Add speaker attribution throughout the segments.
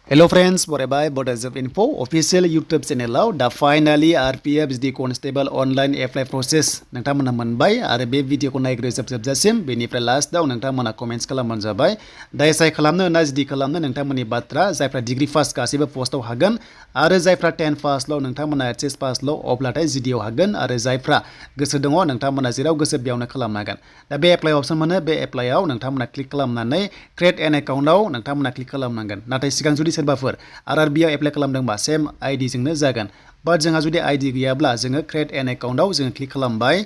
Speaker 1: Hello friends, bye Bodo info official YouTube channel दा finally RPF SD Constable online apply process नोंथांमोना मोनबाय आरो बे भिडिअखौ नायग्रो जोबजासिम बेनिफ्राय लास्टआव नोंथांमोना कमेन्ट्स खालामबानो जाबाय दा एसाइ खालामनो ना जिडि खालामनो नोंथांमोननि बाथ्रा जायफ्रा डिग्री पास गासैबो पोस्टआव हागोन आरो जायफ्रा 10 पासल' नोंथांमोना HS पासल' अब्लाथाय जिडिआव हागोन आरो जायफ्रा गोसो दङ नोंथांमोना जेराव गोसो बेयावनो खालामनो हागोन दा बे एप्लाइ अपसन मोनो बे एप्लाइआव नोंथांमोना क्लिक खालामनानै क्रिएट एन एकाउन्टआव नोंथांमोना क्लिक खालामनांगोन नाथाय सिगां जुदि सोरबाफोर आरआरबिआव एप्लाइ खालामदोंबा सेम आइडि जोंनो जागोन बाट जोंहा जुदि आइडि गैयाब्ला जोङो क्रिएट एन एकाउन्टआव जोङो क्लिक खालामबाय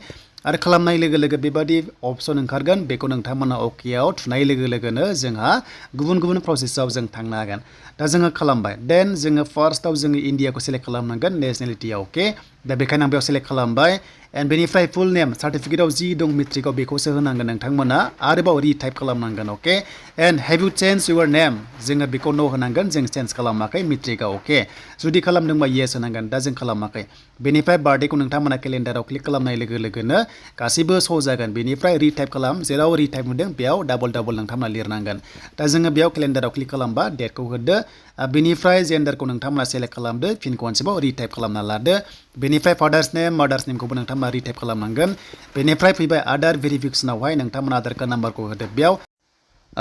Speaker 1: आरो खालामनाय लोगो लोगो बेबादि अपसन ओंखारगोन बेखौ नोंथांमोना अकेआव थुनाय लोगो लोगोनो जोंहा गुबुन गुबुन प्रसेसआव जों थांनो हागोन दा जोङो खालामबाय देन जोङो फार्स्टआव जोङो इन्डियाखौ सेलेक्ट खालामनांगोन नेशनेलिटियाव अके दा बेखायनो आं बेयाव सेलेक्ट खालामबाय एन्ड बेनिफ्राय फुल नेम सार्टिफिकेटआव जि दं मेट्रिकआव बेखौसो होनांगोन नोंथांमोना आरोबाव रिटाइप खालामनांगोन अके and have you change your name जोङो बेखौ नो होनांगोन जों चेन्ज खालामाखै मेट्रिकआव अके जुदि खालामदोंबा येस होनांगोन दा जों खालामाखै बेनिफ्राय बार्थडेखौ नोंथांमोना केलेन्डाराव क्लिक खालामनाय लोगो लोगोनो गासैबो श' जागोन बेनिफ्राय रिटाइप खालाम जेराव रिटाइप मोनदों बेयाव डाबल नोंथांमोना लिरनांगोन दा जोङो बेयाव केलेन्डाराव क्लिक खालामबा डेटखौ होदो बेनिफ्राय जेन्डारखौ नोंथांमोना सेलेक्ट खालामदो फिन खनसेबाव रिटाइप खालामना लादो बेनिफ्राय फादार्स नेम मादार्स नेमखौबो नोंथांमोना रिटाइप खालामनांगोन बेनिफ्राय फैबाय आदार भेरिफिकेसनावहाय नोंथांमोना आधार कार्ड नाम्बारखौ होदो बेयाव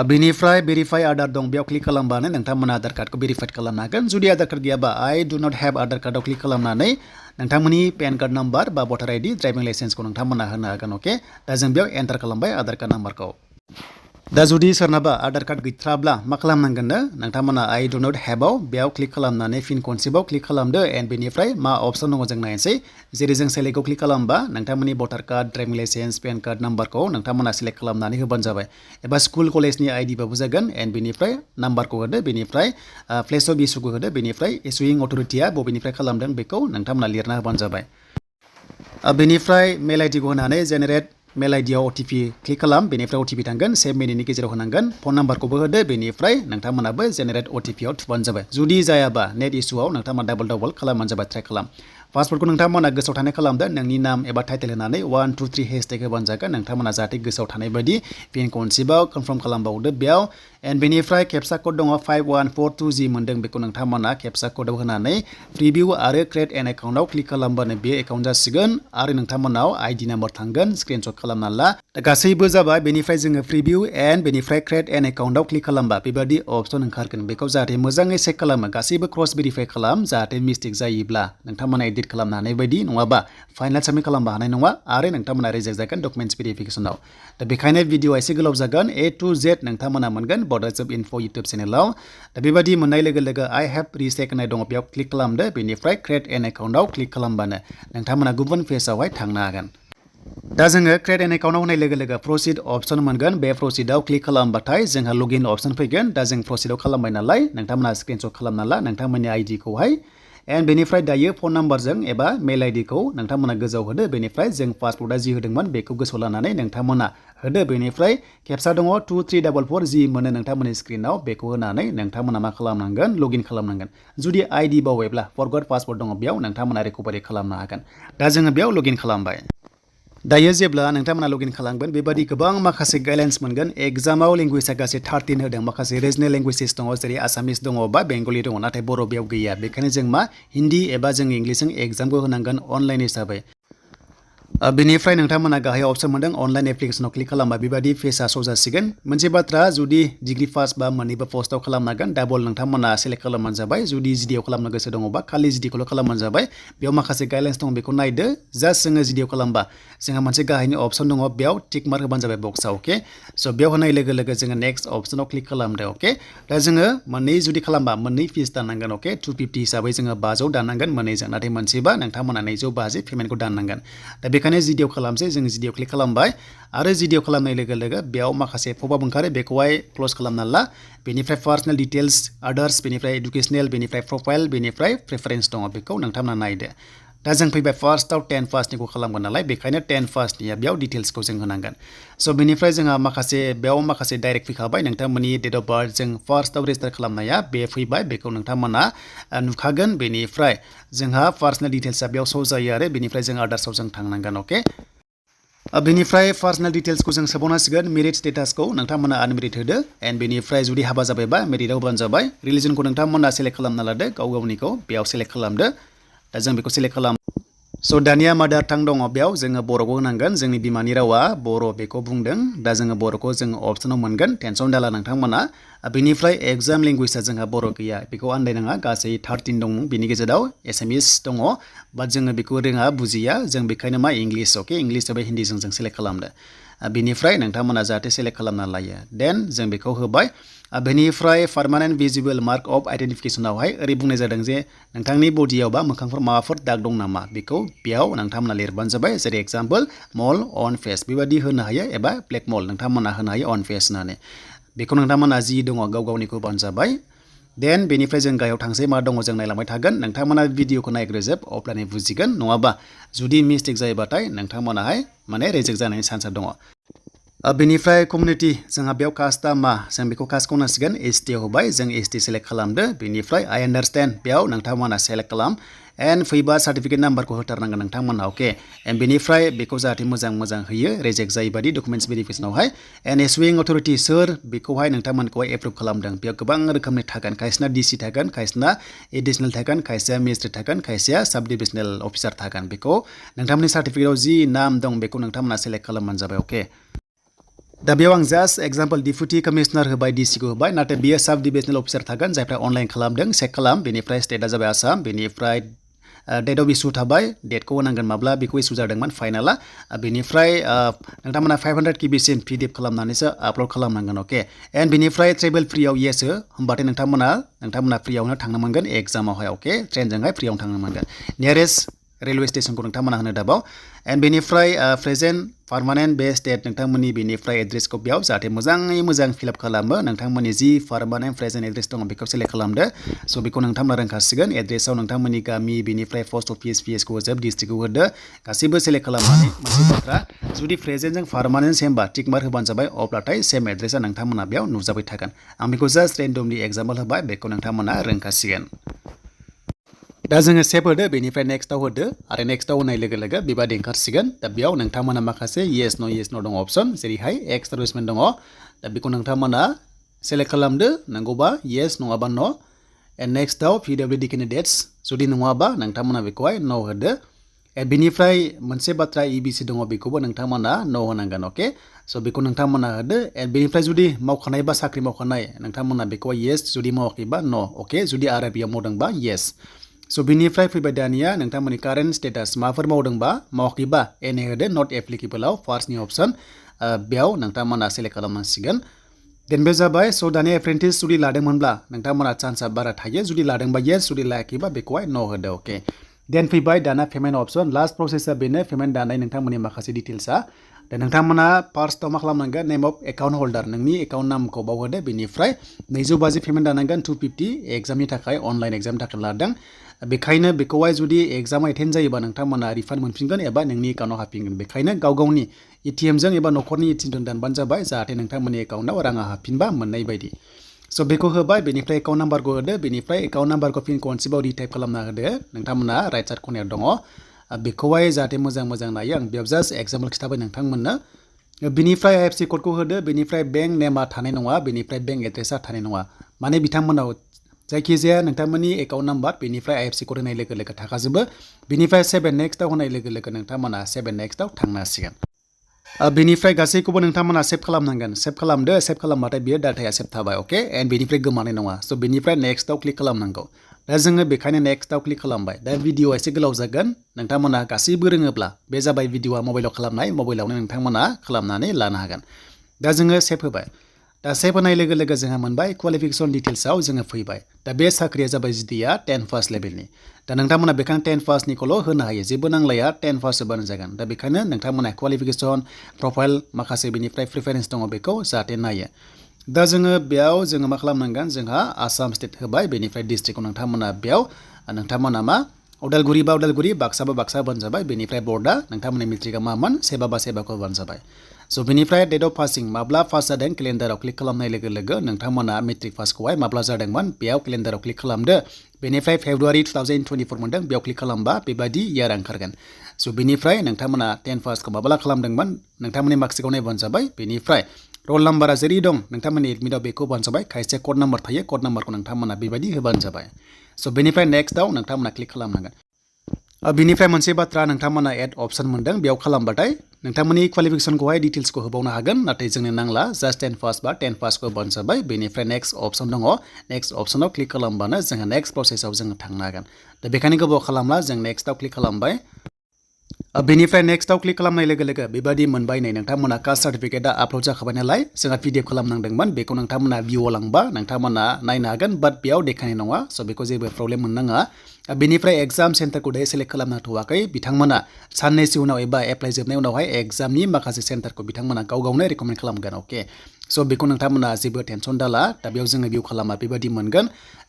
Speaker 1: बेनिफ्राय भेरिफाइ आधार दं बेयाव क्लिक खालामबानो नोंथांमोना आधार कार्डखौ भेरिफाइड खालामनो हागोन जुदि आधार कार्ड गैयाबा I do not have Aadhaar कार्डआव क्लिक खालामनानै नोंथांमोननि पेन कार्ड नाम्बार बा भटार आइडि ड्राइभिं लाइसेन्सखौ नोंथांमोना होनो हागोन अके दा जों बेयाव एन्टार खालामबाय आधार कार्ड नाम्बारखौ दा जुदि सोरनाबा आधार कार्ड गैथ्राब्ला मा खालामनांगोननो नोंथांमोना आइ डु नट हेभआव बेयाव क्लिक खालामनानै फिन खनसेबाव क्लिक खालामदो एन्ड बेनिफ्राय मा अपसन दङ जों नायनोसै जेरै जों सेलेक्टआव क्लिक खालामबा नोंथांमोननि भटार card driving licence PAN card नाम्बारखौ नोंथांमोना सेलेक्ट खालामनानै होबानो जाबाय एबा स्कुल कलेजनि आइडिबाबो जागोन एन्ड बेनिफ्राय नाम्बारखौ होदो बेनिफ्राय प्लेस अफ इस्युखौ होदो बेनिफ्राय इस्युइं अथरिटिया बबेनिफ्राय खालामदों बेखौ नोंथांमोना लिरना होबानो जाबाय बेनिफ्राय मेल आइडिखौ होनानै जेनेरेट मेल आइडियाव अटिपि क्लिक खालाम बेनिफ्राय अटिपि थांगोन 7 मिनिटनि गेजेराव होनांगोन फन नाम्बारखौबो होदो बेनिफ्राय नोंथांमोनाबो जेनेरेट अटिपिआव थुबानो जाबाय जुदि जायाबा नेट इस्युआव नोंथांमोना डाबल खालामबानो जाबाय ट्राइ खालाम पासवर्डखौ नोंथांमोना गोसोआव थानाय खालामदो नोंनि नाम एबा टाइटेल होनानै 1 2 3 हेशटेग होबानो जागोन नोंथांमोना जाहाथे गोसोआव थानाय बायदि फिन खनसेबाव कनफार्म खालामबावदो बेयाव एन्ड बेनिफ्राय केपसा कड दङ 5142G मोनदों बेखौ नोंथांमोना केपसा कडआव होनानै प्रिभिउ आरो क्रिएट एन एकाउन्टआव क्लिक खालामबानो बे एकाउन्ट जासिगोन आरो नोंथांमोनाव आइडि नाम्बार थांगोन स्क्रिनशट खालामना ला गासैबो जाबाय बेनिफ्राय जोङो प्रिभिउ एन्ड बेनिफ्राय क्रिएट एन एकाउन्टआव क्लिक खालामबा बेबायदि अपसन ओंखारगोन बेखौ जाहाथे मोजाङै चेक खालामो गासैबो क्रस भेरिफाइ खालाम जाहाथे मिस्टेक जायोब्ला नोंथांमोना एडिट खालामनो हानाय बायदि नङाबा फाइनाल साबमिट खालामनो हानाय नङा आरो नोंथांमोना रिजेक्ट जागोन डकुमेन्टस भेरिफिकेसनाव दा बेखायनो भिडिअआ एसे गोलाव जागोन A to Z नोंथांमोना मोनगोन बडो इनफो इउटुब चेनेलाव दा बेबायदि मोननाय लोगो लोगो आइ हेभ रिचेक होननाय दङ बेयाव क्लिक खालामदो बेनिफ्राय क्रिएट एन एकाउन्टआव क्लिक खालामबानो नोंथांमोना गुबुन पेजआवहाय थांनो हागोन दा जोङो क्रिएट एन एकाउन्टआव होनाय लोगो लोगो प्रसिड अपसन मोनगोन बे प्रसिडआव क्लिक खालामबाथाय जोंहा लगइन अपसन फैगोन दा जों प्रसिडआव खालामबाय नालाय नोंथांमोना स्क्रिनशट खालामना ला नोंथांमोननि आइडिखौहाय एन्ड बेनिफ्राय दायो फन नाम्बारजों एबा मेल आइडिखौ नोंथांमोना गोजौआव होदो बेनिफ्राय जों पासवर्डआ जि होदोंमोन बेखौ गोसोआव लानानै नोंथांमोना होदो बेनिफ्राय केपसा दङ 2344G मोनो नोंथांमोननि स्क्रिनाव बेखौ होनानै नोंथांमोना मा खालामनांगोन लगइन खालामनांगोन जुदि आइडि बावबायब्ला फरगट पासवर्ड दङ बेयाव नोंथांमोना रिकभारि खालामनो हागोन दा जोङो बेयाव लगइन खालामबाय दायो जेब्ला नोंथांमोना लगइन खालामगोन बेबादि गोबां माखासे गाइडलाइन्स मोनगोन एग्जामाव लेंगुवेजआ गासै 13 होदों माखासे रिजनेल लेंगुवेजेस दङ जेरै आसामिस दङ बा बेंगलि दङ नाथाय बर' बेयाव गैया बेखायनो जों मा हिन्दी एबा जों इंलिसजों एग्जामखौ होनांगोन अनलाइन हिसाबै बेनिफ्राय नोंथांमोना गाहायाव अपसन मोनदों अनलाइन एप्लिकेसनाव क्लिक खालामबा बेबायदि पेजआ श' जासिगोन मोनसे बाथ्रा जुदि डिग्री पास बा मोननैबो पस्टआव खालामनो हागोन डाबल नोंथांमोना सेलेक्ट खालामबानो जाबाय जुदि जिडिआव खालामनो गोसो दङबा खालि जिडिखौल' खालामबानो जाबाय बेयाव माखासे गाइडलाइन्स दं बेखौ नायदो जास्ट जोङो जिडिआव खालामबा जोंहा मोनसे गाहायनि अपसन दङ बेयाव टिक मार्क होबानो जाबाय बक्सआव अके स' बेयाव होनाय लोगो लोगो जोङो नेक्स्ट अपसनाव क्लिक खालामदो अके दा जोङो मोननै जुदि खालामबा मोननै फिस दाननांगोन अके 250 हिसाबै जोङो 500 दाननांगोन मोननैजों नाथाय मोनसेबा नोंथांमोना 250 पेमेन्टखौ दाननांगोन दा बेखायनो जिडिआव खालामसै जों जिडिआव क्लिक खालामबाय आरो जिडिआव खालामनाय लोगो लोगो बेयाव माखासे पपआप ओंखारो बेखौहाय क्ल'ज खालामना ला बेनिफ्राय पार्सनेल डिटेल्स आदार्स बेनिफ्राय इडुकेसनेल बेनिफ्राय प्रफाइल बेनिफ्राय प्रेफारेन्स दङ बेखौ नोंथांमोना नायदो दा जों फैबाय फार्स्टआव 10 पासनिखौ खालामगोन नालाय बेखायनो 10 पासनिया बेयाव डिटेल्सखौ जों होनांगोन स' बेनिफ्राय जोंहा बेयाव माखासे डाइरेक्ट फैखाबाय नोंथांमोननि डेट अफ बार्थ जों फार्स्टआव रेजिस्टार खालामनाया बे फैबाय बेखौ नोंथांमोना नुखागोन बेनिफ्राय जोंहा पार्सनेल डिटेल्सआ बेयाव श' जायो आरो बेनिफ्राय जों आदार्सआव जों थांनांगोन अके बेनिफ्राय पार्सनेल डिटेल्सखौ जों सोबावनांसिगोन मेरिट स्टेटासखौ नोंथांमोना आनमेरिट होदो एन्ड बेनिफ्राय जुदि हाबा जाबायबा मेरिटआव होबानो जाबाय रिलिजनखौ नोंथांमोना सेलेक्ट खालामना लादो गाव गावनिखौ बेयाव सेलेक्ट खालामदो दा जों बेखौ सेलेक्ट खालाम स' दानिया मादार टां दङ बेयाव जोङो बर'खौ होनांगोन जोंनि बिमानि रावा बर' बेखौ बुंदों दा जोङो बर'खौ जोङो अप्सनाव मोनगोन टेनसन दाला नोंथांमोना बेनिफ्राय एग्जाम लेंगुवेजआ जोंहा बर' गैया बेखौ आन्दायनाङा गासै 13 दं बिनि गेजेराव एसामिस दङ बाट जोङो बेखौ रोङा बुजिया जों बेखायनो मा इंलिस अके इंलिस एबा हिन्दीजों जों सेलेक्ट खालामदो बेनिफ्राय नोंथांमोना जाहाथे सेलेक्ट खालामना लायो देन जों बेखौ होबाय बेनिफ्राय पार्मानेन्ट भिजिबल मार्क अफ आइडेन्टिफिकेसनावहाय ओरै बुंनाय जादों जे नोंथांनि बडियाव बा मोखांफोर माबाफोर दाग दं नामा बेखौ बेयाव नोंथांमोना लिरबानो जाबाय जेरै एग्जाम्पल मल अन फेस बेबायदि होनो हायो एबा ब्लेक मल नोंथांमोना होनो हायो अन फेस होननानै बेखौ नोंथांमोना जि दङ गाव गावनिखौ होबानो जाबाय देन बेनिफ्राय जों गाहायाव थांसै मा दङ जों नायलांबाय थागोन नोंथांमोना भिडिअखौ नायग्रोजोब अब्लानो बुजिगोन नङाबा जुदि मिस्टेक जायोबाथाय नोंथांमोनाहाय माने रिजेक्ट जानायनि चान्सआ दङ बेनिफ्राय कमिउनिटि जोंहा बेयाव कास्टआ मा जों बेखौ कास्टखौ होनांसिगोन एसटि होबाय जों एसटि सेलेक्ट खालामदो बेनिफ्राय आइ आन्डारस्टेन्ड बेयाव नोंथांमोना सेलेक्ट खालाम एन्ड फैबा सार्टिफिकेट नाम्बारखौ होथारनांगोन नोंथांमोना अके एन्ड बेनिफ्राय बेखौ जाहाथे मोजां होयो रिजेक्ट जायैबादि डकुमेन्ट्स भेरिफिकेसनावहाय एन्ड इशुइं अथरिटि सोर बेखौहाय नोंथांमोनखौहाय एप्रुभ खालामदों बेयाव गोबां रोखोमनि थागोन खायसेना डिसि थागोन खायसेना एडिसनेल थागोन खायसेया मेजिस्ट्रेट थागोन खायसेया साब डिभिजनेल अफिसार थागोन बेखौ नोंथांमोननि सार्टिफिकेटआव जि नाम दं बेखौ नोंथांमोना सेलेक्ट खालामबानो जाबाय अके दा बेयाव आं जास्ट एग्जाम्पल डिपुटि कमिशनार होबाय डिसिखौ होबाय नाथाय बियो साब डिभिजनेल अफिसार थागोन जायफ्रा अनलाइन खालामदों चेक खालाम बेनिफ्राय स्टेटआ जाबाय आसाम बेनिफ्राय डेट अफ इशु थाबाय डेटखौ होनांगोन माब्ला बेखौ इशु जादोंमोन फाइनाला बेनिफ्राय नोंथांमोना 500 केबिसिम पिडिएफ खालामनानैसो आपल'ड खालामनांगोन अके एन्ड बेनिफ्राय ट्रेभेल फ्रियाव येस हो होमबाथाय नोंथांमोना फ्रियावनो थांनो मोनगोन एग्जामावहाय अके ट्रेनजोंहाय फ्रियावनो थांनो मोनगोन नियारेस्ट रेलवे स्टेशनखौ नोंथांमोना होनो दाबाव एन्ड बेनिफ्राय प्रेजेन्ट पार्मानेन्ट बेस डेट नोंथांमोननि बेनिफ्राय एड्रेसखौ बेयाव जाहाथे मोजाङै मोजां फिलआप खालामो नोंथांमोननि जि पार्मानेन्ट प्रेजेन्ट एड्रेस दङ बेखौ सेलेक्ट खालामदो स' बेखौ नोंथांमोना रोंखासिगोन एड्रेसाव नोंथांमोननि गामि बेनिफ्राय पस्ट अफिस पिएसखौ होजोब डिस्ट्रिक्टखौ होदो गासैबो सेलेक्ट खालामनानै मोनसे बाथ्रा जुदि प्रेजेन्टजों पार्मानेन्ट सेमबा टिक मार्क होबानो जाबाय अब्लाथाय सेम एड्रेसा नोंथांमोना बेयाव नुजाबाय थागोन आं बेखौ जास्ट रेन्डमलि एग्जाम्पल होबाय बेखौ नोंथांमोना रोंखासिगोन दा जोङो सेभ होदो बेनिफ्राय नेक्स्टआव होदो आरो नेक्स्टआव होनाय लोगो लोगो बेबादि ओंखारसिगोन दा बेयाव नोंथांमोना माखासे येस न' दङ अपसन जेरैहाय एक्स सार्भिसमेन दङ दा बेखौ नोंथांमोना सेलेक्ट खालामदो नंगौबा येस नङाबा न' एन्ड नेक्स्टआव पिडब्लिउडि केन्डिडेट्स जुदि नङाबा नोंथांमोना बेखौहाय न' होदो एन्ड बेनिफ्राय मोनसे बाथ्रा इबिसि दङ बेखौबो नोंथांमोना न' होनांगोन अके स' बेखौ नोंथांमोना होदो एन्ड बेनिफ्राय जुदि मावखानाय बा साख्रि मावखानाय नोंथांमोना बेखौहाय येस जुदि मावाखैबा न' अके जुदि आर बियाव मावदोंबा येस स' बिनिफ्राय फैबाय दानिया नोंथांमोननि कारेन्ट स्टेटास माबाफोर मावदोंबा मावाखैबा एने होदो नट एप्लिकेबोलाव फार्स्टनि अपसन बेयाव नोंथांमोना सेलेक्ट खालामनांसिगोन देन बे जाबाय स' दानिया एप्रेन्टिस जुदि लादोंमोनब्ला नोंथांमोना चान्सआ बारा थायो जुदि लादोंबा येस जुदि लायाखैबा बेखौहाय न' होदो अके देन फैबाय दाना पेमेन्ट अपसन लास्ट प्रसेसआ बेनो पेमेन्ट दानाय नोंथांमोननि माखासे डिटेल्सआ दा नोंथांमोना फार्स्टआव मा खालामनांगोन नेम अफ एकाउन्ट हल्डार नोंनि एकाउन्ट नामखौ बावहोदो बेनिफ्राय 250 पेमेन्ट दानांगोन 250 एग्जामनि थाखाय अनलाइन एग्जामनि थाखाय लादों बेखायनो बेखौहाय जुदि एग्जाम एटेन्ड जायोबा नोंथांमोना रिफान्ड मोनफिनगोन एबा नोंनि एकाउन्टआव हाबफिनगोन बेखायनो गाव गावनि एटिएमजों एबा न'खरनि एटिएमजों दानबानो जाबाय जाहाथे नोंथांमोननि एकाउन्टआव राङा हाबफिनबा मोननाय बायदि स' बेखौ होबाय बेनिफ्राय एकाउन्ट नाम्बारखौ होदो बेनिफ्राय एकाउन्ट नाम्बारखौ फिन खनसेबाव रिटाइप खालामना होदो नोंथांमोना राइट साइड खनायाव दङ बेखौहाय जाहाथे मोजां नायो आं बेयाव जास्ट एग्जाम्पल खिथाबाय नोंथांमोननो बेनिफ्राय आइएफएससि क'डखौ होदो बेनिफ्राय बेंक नेमा थानाय नङा बेनिफ्राय बेंक एड्रेसा थानाय नङा माने बिथांमोनाव जायखिजाया नोंथांमोननि एकाउन्ट नाम्बार बेनिफ्राय आइएफएससि क'ड होनाय लोगो लोगो थाखाजोबो बेनिफ्राय 7 नेक्स्टआव होनाय लोगो लोगो नोंथांमोना 7 नेक्स्टआव थांनो हासिगोन बेनिफ्राय गासैखौबो नोंथांमोना सेभ खालामनांगोन सेभ खालामदो सेभ खालामबाथाय बियो डाटाया सेभ थाबाय अके एन्ड बेनिफ्राय गोमानाय नङा स' बेनिफ्राय नेक्स्टआव क्लिक खालामनांगौ दा जोङो बेखायनो नेक्स्टआव क्लिक खालामबाय दा भिडिअआ एसे गोलाव जागोन नोंथांमोना गासैबो रोङोब्ला बे जाबाय भिडिअआ मबाइलाव खालामनाय मबाइलावनो नोंथांमोना खालामनानै लानो हागोन दा जोङो सेभ होबाय दा सेभ होनाय लोगो लोगो जोंहा मोनबाय क्वालिफिकेसन डिटेल्सआव जोङो फैबाय दा बे साख्रिया जाबाय जिडिआ 10 पास लेभेलनि दा नोंथांमोना बेखायनो 10 पासनिखौल' होनो हायो जेबो नांलाया 10 पास होबानो जागोन दा बेखायनो नोंथांमोना क्वालिफिकेसन प्रफाइल माखासे बेनिफ्राय प्रिफारेन्स दङ बेखौ जाहाथे नायो दा जोङो बेयाव जोङो मा खालामनांगोन जोंहा आसाम स्टेट होबाय बेनिफ्राय डिस्ट्रिक्टखौ नोंथांमोना बेयाव नोंथांमोना मा उदालगुरि बा उदालगुरि बाक्सा बा बाक्सा होबानो जाबाय बेनिफ्राय बर्डआ नोंथांमोननि मेट्रिकआ मामोन सेबा बा सेबाखौ होबानो जाबाय स' बेनिफ्राय डेट अफ पासिं माब्ला पास जादों केलेन्डाराव क्लिक खालामनाय लोगो लोगो नोंथांमोना मेट्रिक पासखौहाय माब्ला जादोंमोन बेयाव केलेन्डाराव क्लिक खालामदो बेनिफ्राय फेब्रुवारि 2024 मोनदों बेयाव क्लिक खालामबा बेबायदि इयार ओंखारगोन स' बेनिफ्राय नोंथांमोना 10 पासखौ माब्ला खालामदोंमोन नोंथांमोननि मार्कशिटआव नायबानो जाबाय बेनिफ्राय रल नाम्बारा जेरै दं नोंथांमोननि एडमिटआव बेखौ होबानो जाबाय खायसे कड नाम्बार थायो कड नाम्बारखौ नोंथांमोना बेबायदि होबानो जाबाय स' बेनिफ्राय नेक्स्टआव नोंथांमोना क्लिक खालामनांगोन बेनिफ्राय मोनसे बाथ्रा नोंथांमोना एड अप्शन मोनदों बेयाव खालामबाथाय नोंथांमोननि क्वालिफिकेसनखौहाय डिटेल्सखौ होबावनो हागोन नाथाय जोंनो नांला जास्ट 10 पास बा 10 पासखौ होबानो जाबाय बेनिफ्राय नेक्स्ट अप्शन दङ नेक्स्ट अप्शनाव क्लिक खालामबानो जोङो नेक्स्ट प्रसेसआव जोङो थांनो हागोन दा बेखायनो गोबाव खालामला जों नेक्स्टआव क्लिक खालामबाय बेनिफ्राय नेक्स्टआव क्लिक खालामनाय लोगो लोगो बेबायदि मोनबाय नै नोंथांमोना कास्ट सार्टिफिकेटआ आपल'ड जाखाबाय नालाय जोंहा PDF खालामनांदोंमोन बेखौ नोंथांमोना भिउआव लांबा नोंथांमोना नायनो हागोन बाट बेयाव देखायनाय नङा स' बेखौ जेबो प्रब्लेम मोननाङा बेनिफ्राय एग्जाम सेन्टारखौ दायो सेलेक्ट खालामनांथ'वाखै बिथांमोना साननैसो उनाव एबा एप्लाइ जोबनाय उनावहाय एग्जामनि माखासे सेन्टारखौ बिथांमोना गाव गावनो रेकमेन्ड खालामगोन अके स' बेखौ नोंथांमोना जेबो टेनसन दाला दा बेयाव जोङो भिउ खालामा बेबायदि मोनगोन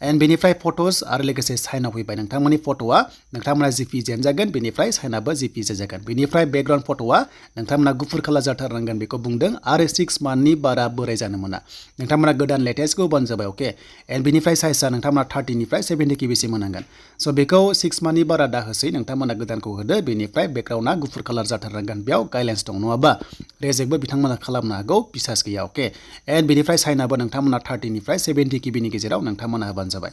Speaker 1: एन्ड बेनिफ्राय फट'स आरो लोगोसे साइनआव फैबाय नोंथांमोननि फट'आ नोंथांमोना JPG जागोन बेनिफ्राय साइनआबो JPG जागोन बेनिफ्राय बेकग्राउन्ड फट'आ नोंथांमोना गुफुर कालार जाथारनांगोन बेखौ बुंदों आरो 6 मान्थनि बारा बोराय जानो मोना नोंथांमोना गोदान लेटेस्टखौ होबानो जाबाय अके एन्ड बेनिफ्राय साइजआ नोंथांमोना 30निफ्राय 70 केबिसिम होनांगोन स' बेखौ 6 मान्थनि बारा दाहोसै नोंथांमोना गोदानखौ होदो बेनिफ्राय बेकग्राउन्डआ गुफुर कालार जाथारनांगोन बेयाव गाइडलाइन्स दं नङाबा रेजेक्टबो बिथांमोना खालामनो हागौ बिसास गैया अके एन्ड बेनिफ्राय साइनआबो नोंथांमोना 30निफ्राय 70 केबिनि गेजेराव नोंथांमोना होबानो जाबाय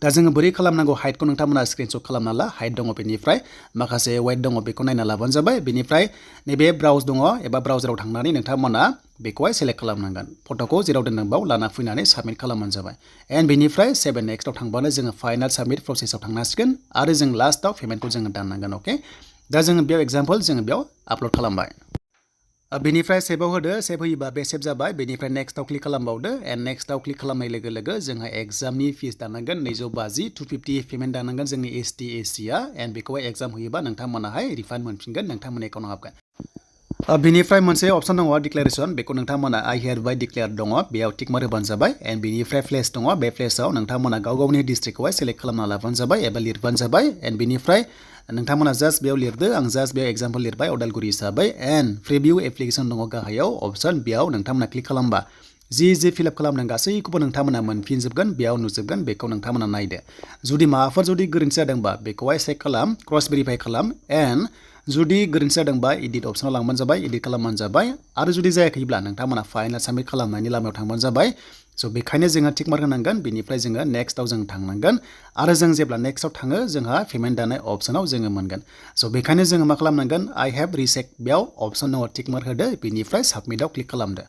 Speaker 1: दा जोङो बोरै खालामनांगौ हाइटखौ नोंथांमोना स्क्रिनशट खालामना ला हाइट दङ बेनिफ्राय माखासे वेट दङ बेखौ नायना लाबानो जाबाय बेनिफ्राय नैबे ब्राउज दङ एबा ब्राउजाराव थांनानै नोंथांमोना बेखौहाय सेलेक्ट खालामनांगोन फट'खौ जेराव दोनदों बाव लाना फैनानै साबमिट खालामबानो जाबाय एन्ड बेनिफ्राय 7 नेक्स्टआव थांबानो जोङो फाइनाल साबमिट प्रसेसआव थांनांसिगोन आरो जों लास्टआव पेमेन्टखौ जोङो दाननांगोन अके दा जोङो बेयाव एग्जाम्पल जोङो बेयाव आपल'ड खालामबाय बेनिफ्राय सेभआव होदो सेभ होयोबा बे सेभ जाबाय बेनिफ्राय नेक्स्टआव क्लिक खालामबावदो एन्ड नेक्स्टआव क्लिक खालामनाय लोगो लोगो जोंहा एग्जामनि फिस दानांगोन 250 250 पेमेन्ट दानांगोन जोंनि ST SCआ एन्ड बेखौहाय एग्जाम होयोबा नोंथांमोनाहाय रिफान्ड मोनफिनगोन नोंथांमोननि एकाउन्टआव हाबगोन बेनिफ्राय मोनसे अप्शन दङ डिक्लेरेसन बेखौ नोंथांमोना आइ हियार बाय डिक्लेयार दङ बेयाव टिक मार होबानो जाबाय एन्ड बेनिफ्राय प्लेस दङ बे प्लेसआव नोंथांमोना गाव गावनि डिस्ट्रिक्टखौहाय सेलेक्ट खालामना लाबानो जाबाय एबा लिरबानो जाबाय एन्ड बेनिफ्राय नोंथांमोना जास्ट बेयाव लिरदो आं जास्ट बेयाव एग्जाम्पल लिरबाय अदालगुरि हिसाबै एन्ड प्रिभिउ एप्लिकेसन दङ गाहायाव अप्शन बेयाव नोंथांमोना क्लिक खालामबा जि फिलआप खालामदों गासैखौबो नोंथांमोना मोनफिनजोबगोन बेयाव नुजोबगोन बेखौ नोंथांमोना नायदो जुदि माबाफोर जुदि गोरोन्थि जादोंबा बेखौहाय चेक खालाम क्रस भेरिफाइ खालाम एन्ड जुदि गोरोन्थि जादोंबा एडिट अप्सनाव लांबानो जाबाय एडिट खालामबानो जाबाय आरो जुदि जायाखैब्ला नोंथांमोना फाइनाल साबमिट खालामनायनि लामायाव थांबानो जाबाय स' बेखायनो जोङो टिक मार्क होनांगोन बेनिफ्राय जोङो नेक्स्टआव जों थांनांगोन आरो जों जेब्ला नेक्स्टआव थाङो जोंहा पेमेन्ट दानाय अप्सनाव जोङो मोनगोन स' बेखायनो जोङो मा खालामनांगोन आइ हेभ रिचेक बेयाव अप्सन दङ टिक मार्क होदो बेनिफ्राय साबमिटआव क्लिक खालामदो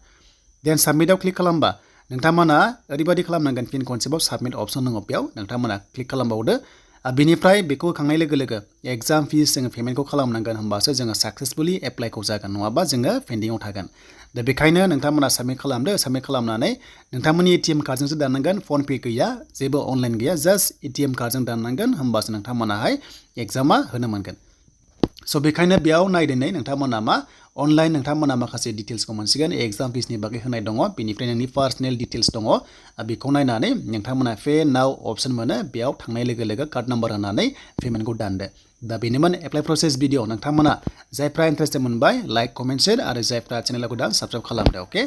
Speaker 1: देन साबमिटआव क्लिक खालामबा नोंथांमोना ओरैबायदि खालामनांगोन फिन खनसेबाव साबमिट अप्सन दङ बेयाव नोंथांमोना क्लिक खालामबावदो बेनिफ्राय बेखौ होखांनाय लोगो लोगो एग्जाम फिस जोङो पेमेन्टखौ खालामनांगोन होमबासो जोङो साक्सेसफुलि एप्लाइखौ जागोन नङाबा जोङो पेन्डिंआव थागोन दा बेखायनो नोंथांमोना साबमिट खालामदो साबमिट खालामनानै नोंथांमोननि ATM कार्डजोंसो दाननांगोन फन पे गैया जेबो अनलाइन गैया जास्ट ATM कार्डजों दाननांगोन होमबासो नोंथांमोनाहाय एग्जामा होनो मोनगोन स' बेखायनो बेयाव नायदिनै नोंथांमोना मा अनलाइन नोंथांमोना माखासे डिटेल्सखौ मोनसिगोन एग्जाम फिसनि बागै होनाय दङ बेनिफ्राय नोंनि पार्सनेल डिटेल्स दङ बेखौ नायनानै नोंथांमोना पे नाउ अप्सन मोनो बेयाव थांनाय लोगो लोगो कार्ड नाम्बार होनानै पेमेन्टखौ दानदो दा बेनोमोन एप्लाइ प्रसेस भिडिअ नोंथांमोना जायफ्रा इन्टारेस्टेड मोनबाय लाइक कमेन्ट शेयार आरो जायफ्रा चेनेलखौ दा साबस्क्राइब खालामदो अके